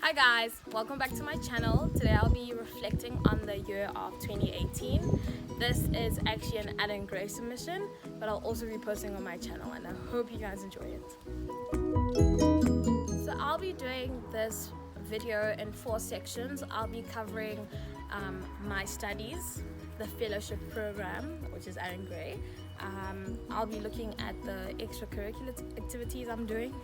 Hi guys, welcome back to my channel. Today I'll be reflecting on the year of 2018. This is actually an Allan Gray submission, but I'll also be posting on my channel and I hope you guys enjoy it. So I'll be doing this video in 4 sections. I'll be covering my studies, the fellowship program, which is Allan Gray. I'll be looking at the extracurricular activities I'm doing,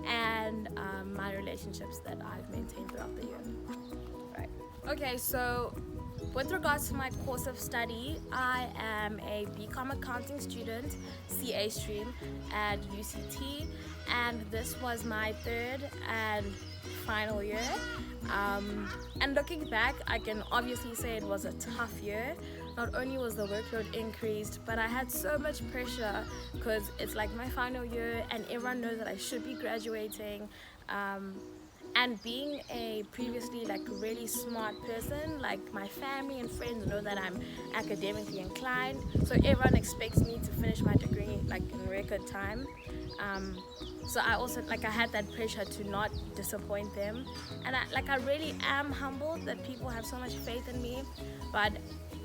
and my relationships that I've maintained throughout the year. Right. Okay, so with regards to my course of study, I am a BCom accounting student, CA stream at UCT, and this was my 3rd and final year. And looking back, I can obviously say it was a tough year. Not only was the workload increased, but I had so much pressure because it's like my final year and everyone knows that I should be graduating. And being a previously really smart person, my family and friends know that I'm academically inclined, so everyone expects me to finish my degree in record time. So I also I had that pressure to not disappoint them, and I really am humbled that people have so much faith in me, but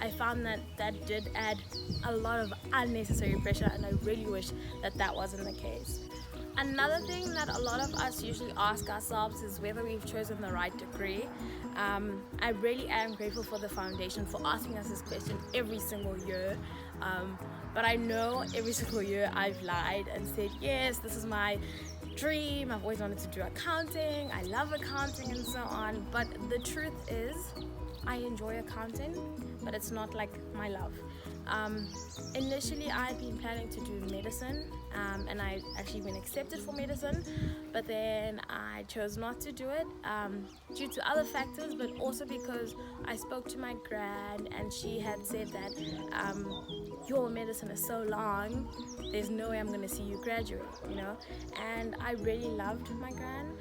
I found that did add a lot of unnecessary pressure, and I really wish that wasn't the case. Another thing that a lot of us usually ask ourselves is whether we've chosen the right degree. I really am grateful for the foundation for asking us this question every single year. But I know every single year I've lied and said, yes, this is my dream. I've always wanted to do accounting. I love accounting and so on. But the truth is, I enjoy accounting, but it's not my love. Initially, I've been planning to do medicine, and I've actually been accepted for medicine, but then I chose not to do it due to other factors, but also because I spoke to my gran and she had said that your medicine is so long, there's no way I'm going to see you graduate, and I really loved my gran.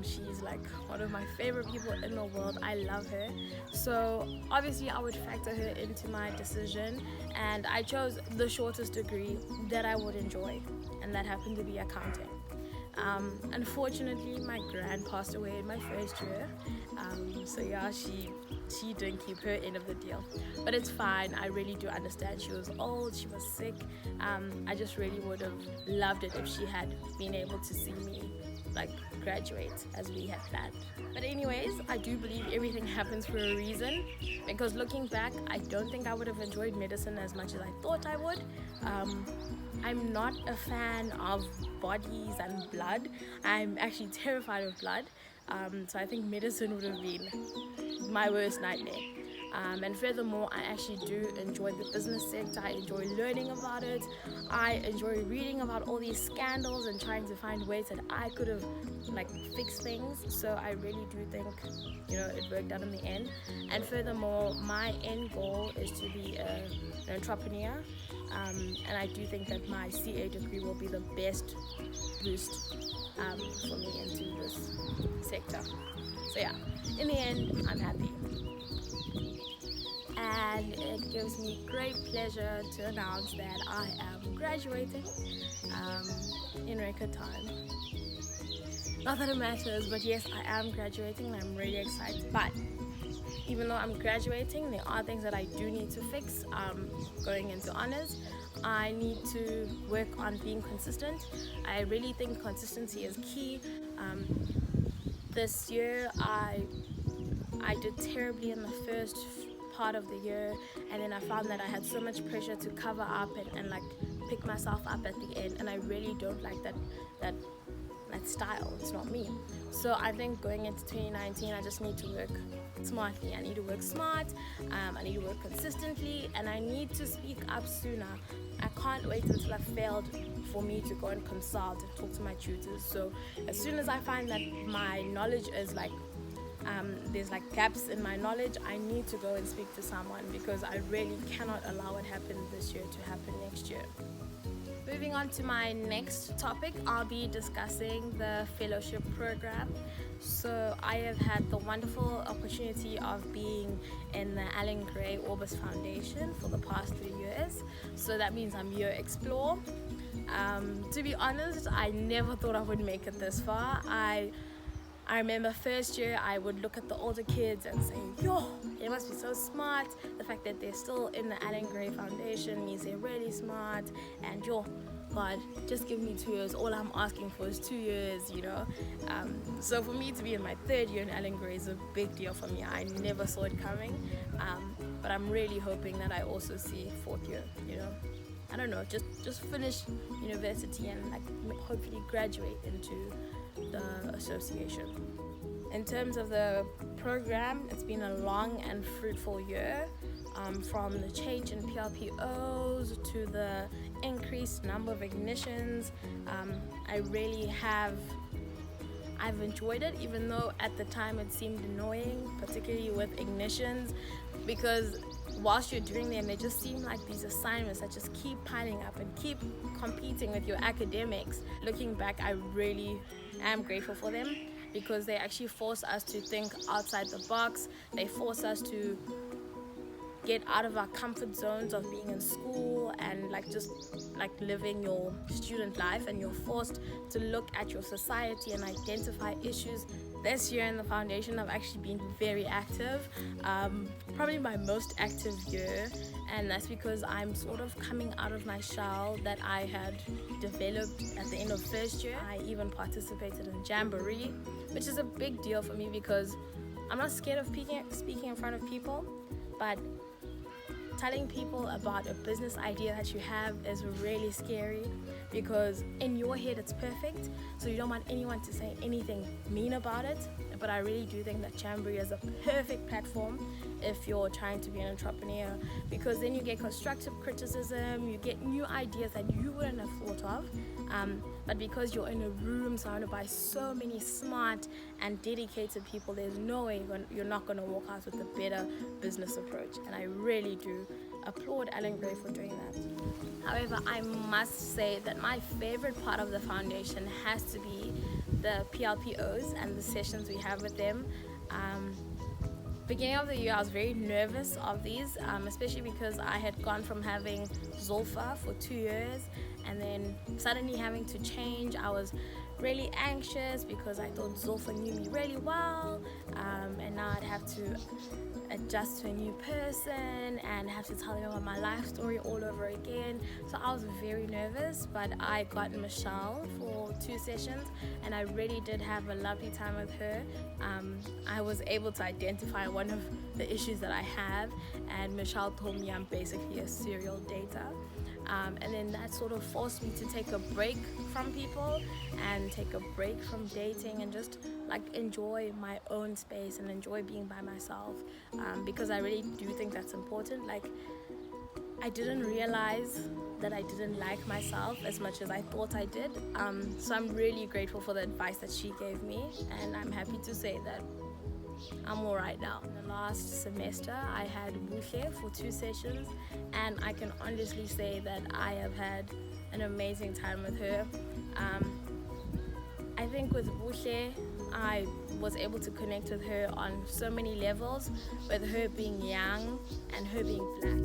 She's one of my favorite people in the world. I love her, so obviously I would factor her into my decision, and I chose the shortest degree that I would enjoy, and that happened to be accounting. Unfortunately, my gran passed away in my 1st year, so yeah, she didn't keep her end of the deal, but it's fine. I really do understand. She was old, she was sick. I just really would have loved it if she had been able to see me graduate as we had planned. But anyways, I do believe everything happens for a reason, because looking back, I don't think I would have enjoyed medicine as much as I thought I would. I'm not a fan of bodies and blood. I'm actually terrified of blood. So I think medicine would have been my worst nightmare. And furthermore, I actually do enjoy the business sector. I enjoy learning about it. I enjoy reading about all these scandals and trying to find ways that I could have fixed things. So I really do think it worked out in the end. And furthermore, my end goal is to be an entrepreneur, and I do think that my CA degree will be the best boost for me into this sector. So yeah, in the end, I'm happy. And it gives me great pleasure to announce that I am graduating in record time. Not that it matters, but yes, I am graduating and I'm really excited. But even though I'm graduating, there are things that I do need to fix going into honors. I need to work on being consistent. I really think consistency is key. This year I did terribly in the first part of the year, and then I found that I had so much pressure to cover up and pick myself up at the end, and I really don't like that style. It's not me. So I think going into 2019, I just need to work smartly. I need to work smart, I need to work consistently, and I need to speak up sooner. I can't wait until I've failed for me to go and consult and talk to my tutors. So as soon as I find that my knowledge is there's gaps in my knowledge, I need to go and speak to someone, because I really cannot allow what happened this year to happen next year. Moving on to my next topic, I'll be discussing the fellowship program. So I have had the wonderful opportunity of being in the Allan Gray Orbis Foundation for the past 3 years. So that means I'm year explore. To be honest, I never thought I would make it this far. I remember first year I would look at the older kids and say, yo, they must be so smart. The fact that they're still in the Allan Gray Foundation means they're really smart. And yo, God, just give me 2 years. All I'm asking for is 2 years, you know. So for me to be in my 3rd year in Allan Gray is a big deal for me. I never saw it coming. But I'm really hoping that I also see 4th year, you know. I don't know, just finish university and like hopefully graduate into the association. In terms of the program, it's been a long and fruitful year. From the change in PLPOs to the increased number of ignitions, I've enjoyed it, even though at the time it seemed annoying, particularly with ignitions, because whilst you're doing them, they just seem like these assignments that just keep piling up and keep competing with your academics. Looking back, I really am grateful for them because they actually force us to think outside the box. They force us to get out of our comfort zones of being in school and just living your student life, and you're forced to look at your society and identify issues. This year in the foundation I've actually been very active, probably my most active year, and that's because I'm sort of coming out of my shell that I had developed at the end of first year. I even participated in Jamboree, which is a big deal for me because I'm not scared of speaking in front of people, but telling people about a business idea that you have is really scary because in your head it's perfect, so you don't want anyone to say anything mean about it. But I really do think that Jamboree is a perfect platform if you're trying to be an entrepreneur, because then you get constructive criticism, you get new ideas that you wouldn't have thought of, but because you're in a room surrounded by so many smart and dedicated people, there's no way you're not going to walk out with a better business approach. And I really do applaud Allan Gray for doing that. However, I must say that my favorite part of the foundation has to be the PLPOs and the sessions we have with them. Beginning of the year I was very nervous of these, especially because I had gone from having Zulfa for 2 years and then suddenly having to change. I was really anxious because I thought Zulfa knew me really well, and now I'd have to adjust to a new person and have to tell them about my life story all over again. So I was very nervous, but I got Michelle for 2 sessions and I really did have a lovely time with her. I was able to identify one of the issues that I have, and Michelle told me I'm basically a serial dater. And then that sort of forced me to take a break from people and take a break from dating and just enjoy my own space and enjoy being by myself, because I really do think that's important. I didn't realize that I didn't like myself as much as I thought I did, so I'm really grateful for the advice that she gave me, and I'm happy to say that I'm alright now. In the last semester I had Buhle for 2 sessions, and I can honestly say that I have had an amazing time with her. I think with Buhle I was able to connect with her on so many levels, with her being young and her being black.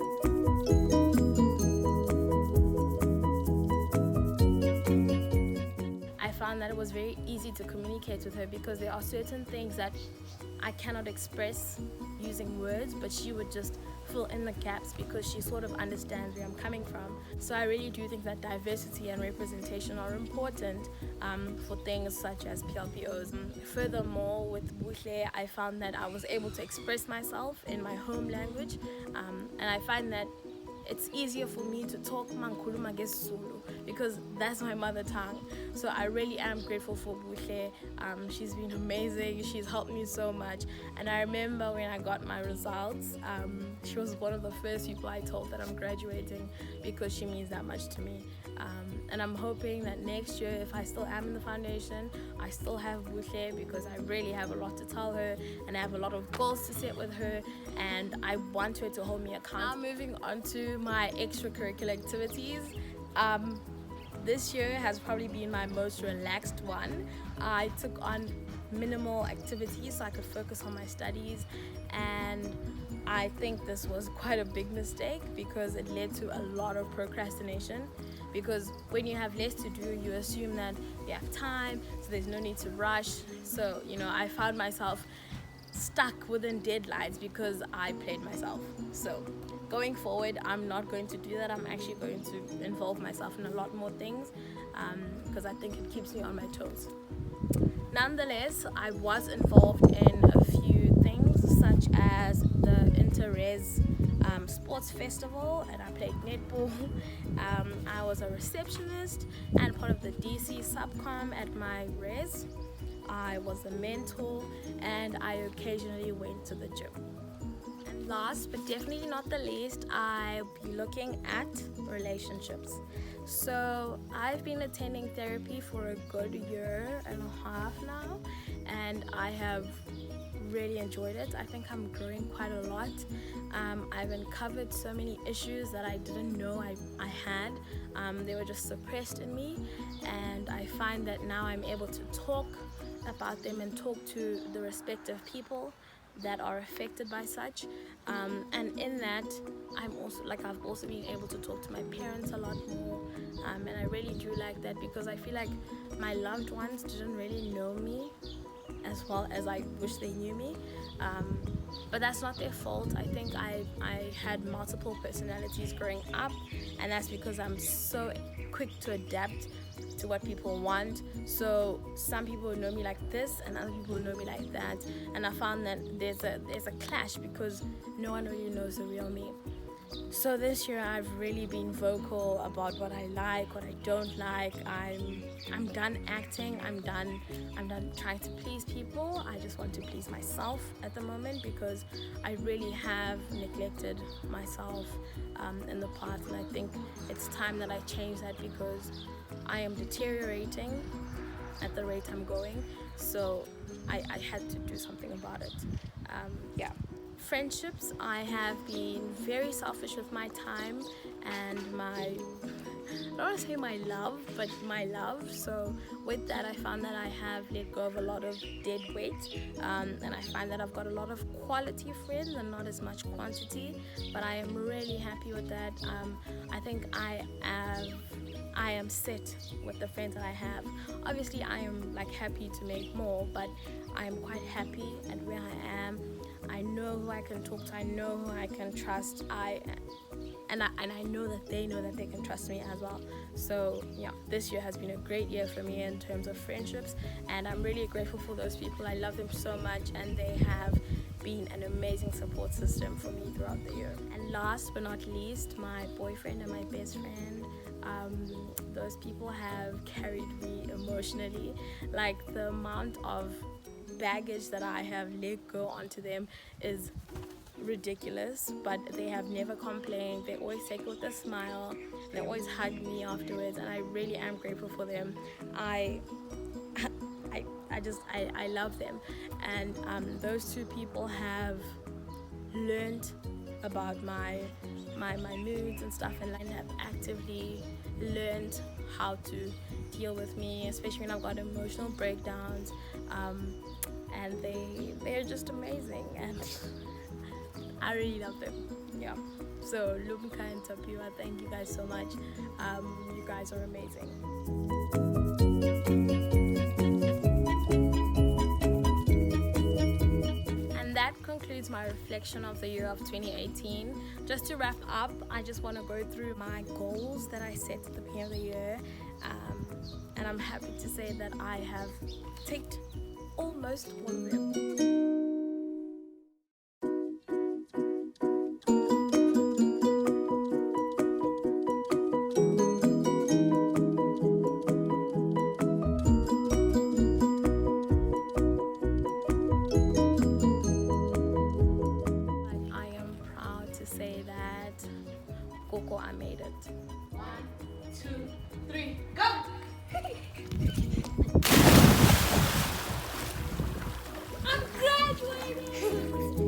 I found that it was very easy to communicate with her because there are certain things that I cannot express using words, but she would just fill in the gaps because she sort of understands where I'm coming from. So I really do think that diversity and representation are important for things such as PLPOs. Furthermore, with Buhle, I found that I was able to express myself in my home language, and I find that it's easier for me to talk Mankuluma Zulu because that's my mother tongue. So I really am grateful for Buhle. She's been amazing. She's helped me so much. And I remember when I got my results, she was one of the first people I told that I'm graduating because she means that much to me. And I'm hoping that next year, if I still am in the foundation, I still have Buhle because I really have a lot to tell her and I have a lot of goals to set with her, and I want her to hold me accountable. Now moving on to my extracurricular activities. This year has probably been my most relaxed one. I took on minimal activities so I could focus on my studies, and I think this was quite a big mistake because it led to a lot of procrastination. because when you have less to do, you assume that you have time, so there's no need to rush. So I found myself stuck within deadlines because I played myself. So going forward, I'm not going to do that. I'm actually going to involve myself in a lot more things, because I think it keeps me on my toes. Nonetheless, I was involved in a few things, such as the Inter-Res sports festival, and I played netball. I was a receptionist and part of the DC subcom at my res. I was a mentor, and I occasionally went to the gym. And last but definitely not the least, I'll be looking at relationships. So I've been attending therapy for a good 1.5 years now, and I have really enjoyed it. I think I'm growing quite a lot. I've uncovered so many issues that I didn't know I had. They were just suppressed in me, and I find that now I'm able to talk about them and talk to the respective people that are affected by such, and in that I've also been able to talk to my parents a lot more, and I really do like that, because I feel like my loved ones didn't really know me as well as I wish they knew me, but that's not their fault. I think I had multiple personalities growing up, and that's because I'm so quick to adapt to what people want. So some people know me like this and other people know me like that, and I found that there's a clash because no one really knows the real me. So this year I've really been vocal about what I like, what I don't like. I'm done acting. I'm done trying to please people. I just want to please myself at the moment, because I really have neglected myself in the past, and I think it's time that I change that, because I am deteriorating at the rate I'm going. So I had to do something about it. Friendships, I have been very selfish with my time and I don't want to say my love, but my love. So with that, I found that I have let go of a lot of dead weight, and I find that I've got a lot of quality friends and not as much quantity, but I am really happy with that. I think I am set with the friends that I have. Obviously I am happy to make more, but I am quite happy at where I am. I know who I can talk to, I know who I can trust, and I know that they can trust me as well. So this year has been a great year for me in terms of friendships, and I'm really grateful for those people. I love them so much, and they have been an amazing support system for me throughout the year. And last but not least, my boyfriend and my best friend. Those people have carried me emotionally. The amount of baggage that I have let go onto them is ridiculous, but they have never complained. They always take it with a smile, and they always hug me afterwards, and I really am grateful for them. I love them, and those two people have learned about my moods and stuff, and have actively learned how to deal with me, especially when I've got emotional breakdowns, and they're just amazing, and I really love them. So Lumka and Tapiwa, thank you guys so much. You guys are amazing. That concludes my reflection of the year of 2018. Just to wrap up, I just want to go through my goals that I set at the beginning of the year, and I'm happy to say that I have ticked almost all of them. I made it. 1, 2, 3, go! I'm graduating!